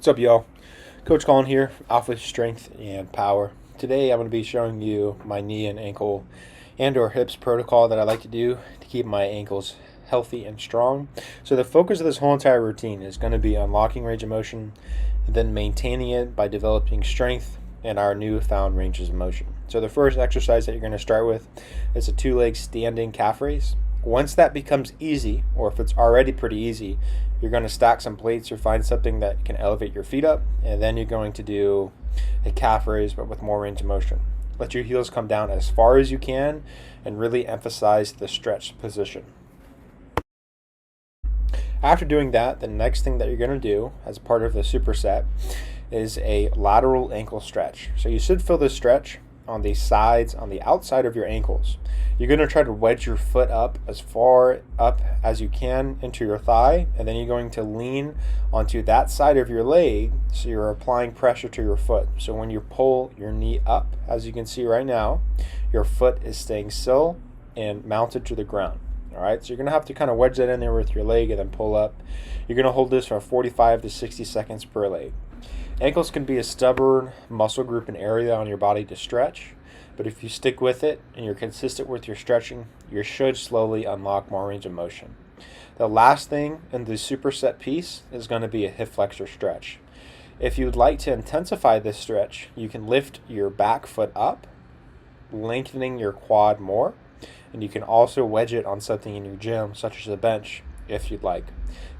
What's up, y'all? Coach Colin here, Alpha Strength and Power. Today I'm going to be showing you my knee and ankle and/or hips protocol that I like to do to keep my ankles healthy and strong. So the focus of this whole entire routine is going to be unlocking range of motion, and then maintaining it by developing strength and our newfound ranges of motion. So the first exercise that you're going to start with is a two-leg standing calf raise. Once that becomes easy, or if it's already pretty easy, you're going to stack some plates or find something that can elevate your feet up, and then you're going to do a calf raise but with more range of motion. Let your heels come down as far as you can and really emphasize the stretch position. After doing that, the next thing that you're going to do as part of the superset is a lateral ankle stretch. So you should feel this stretch on the sides, on the outside of your ankles. You're going to try to wedge your foot up as far up as you can into your thigh, and then you're going to lean onto that side of your leg so you're applying pressure to your foot. So when you pull your knee up, as you can see right now, your foot is staying still and mounted to the ground. All right, so you're going to have to kind of wedge that in there with your leg and then pull up. You're going to hold this for 45 to 60 seconds per leg. Ankles can be a stubborn muscle group and area on your body to stretch, but if you stick with it and you're consistent with your stretching, you should slowly unlock more range of motion. The last thing in the superset piece is going to be a hip flexor stretch. If you'd like to intensify this stretch, you can lift your back foot up, lengthening your quad more, and you can also wedge it on something in your gym, such as a bench, if you'd like.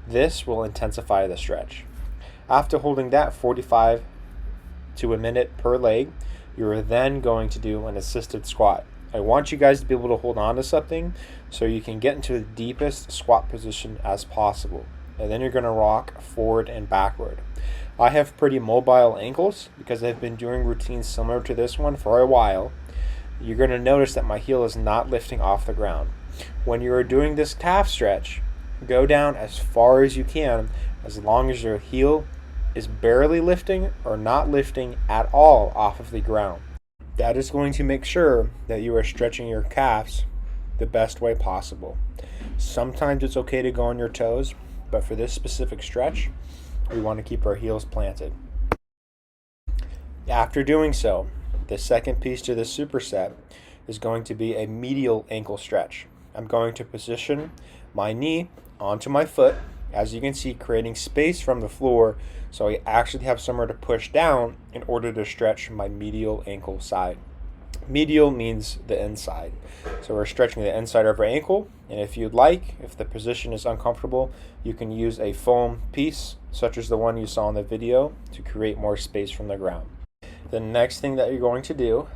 This will intensify the stretch. After holding that 45 to a minute per leg, you're then going to do an assisted squat. I want you guys to be able to hold on to something so you can get into the deepest squat position as possible. And then you're going to rock forward and backward. I have pretty mobile ankles because I've been doing routines similar to this one for a while. You're going to notice that my heel is not lifting off the ground. When you are doing this calf stretch, go down as far as you can, as long as your heel is barely lifting or not lifting at all off of the ground. That is going to make sure that you are stretching your calves the best way possible. Sometimes it's okay to go on your toes, but for this specific stretch, we want to keep our heels planted. After doing so, the second piece to this superset is going to be a medial ankle stretch. I'm going to position my knee onto my foot, as you can see, creating space from the floor so I actually have somewhere to push down in order to stretch my medial ankle side. Medial means the inside. So we're stretching the inside of our ankle, and if you'd like, if the position is uncomfortable, you can use a foam piece, such as the one you saw in the video, to create more space from the ground. The next thing that you're going to do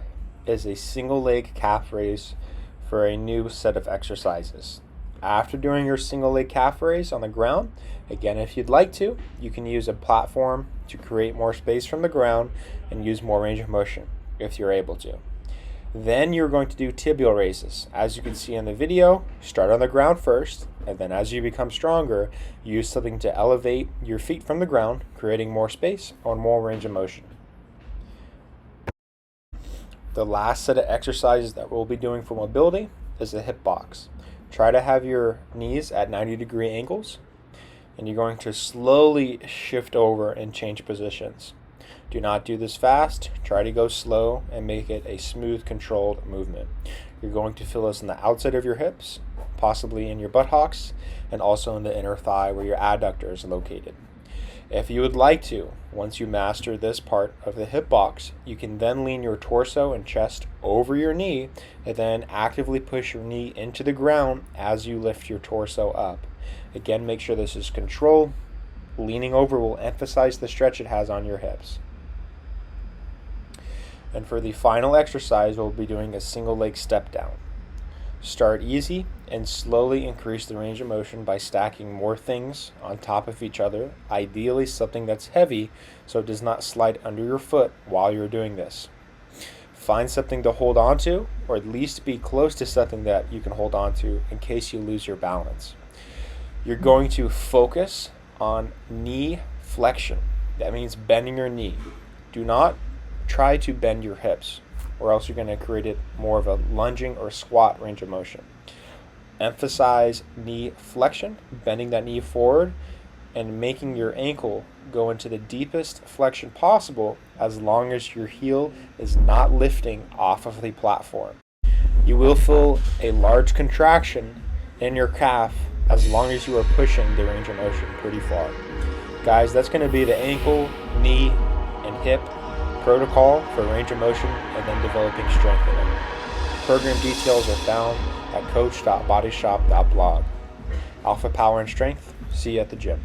is a single leg calf raise for a new set of exercises. After doing your single leg calf raise on the ground, again, if you'd like to, you can use a platform to create more space from the ground and use more range of motion if you're able to. Then you're going to do tibial raises. As you can see in the video, start on the ground first, and then as you become stronger, use something to elevate your feet from the ground, creating more space or more range of motion. The last set of exercises that we'll be doing for mobility is the hip box. Try to have your knees at 90-degree angles, and you're going to slowly shift over and change positions. Do not do this fast. Try to go slow and make it a smooth, controlled movement. You're going to feel this on the outside of your hips, possibly in your buttocks, and also in the inner thigh where your adductor is located. If you would like to, once you master this part of the hip box, you can then lean your torso and chest over your knee and then actively push your knee into the ground as you lift your torso up. Again, make sure this is controlled. Leaning over will emphasize the stretch it has on your hips. And for the final exercise, we'll be doing a single leg step down. Start easy and slowly increase the range of motion by stacking more things on top of each other, ideally something that's heavy so it does not slide under your foot while you're doing this. Find something to hold on to, or at least be close to something that you can hold on to in case you lose your balance. You're going to focus on knee flexion. That means bending your knee. Do not try to bend your hips, or else you're going to create it more of a lunging or squat range of motion. Emphasize knee flexion, bending that knee forward, and making your ankle go into the deepest flexion possible as long as your heel is not lifting off of the platform. You will feel a large contraction in your calf as long as you are pushing the range of motion pretty far. Guys, that's going to be the ankle, knee, and hip protocol for range of motion and then developing strength in it. Program details are found at coach.bodyshop.blog. Alpha Power and Strength. See you at the gym.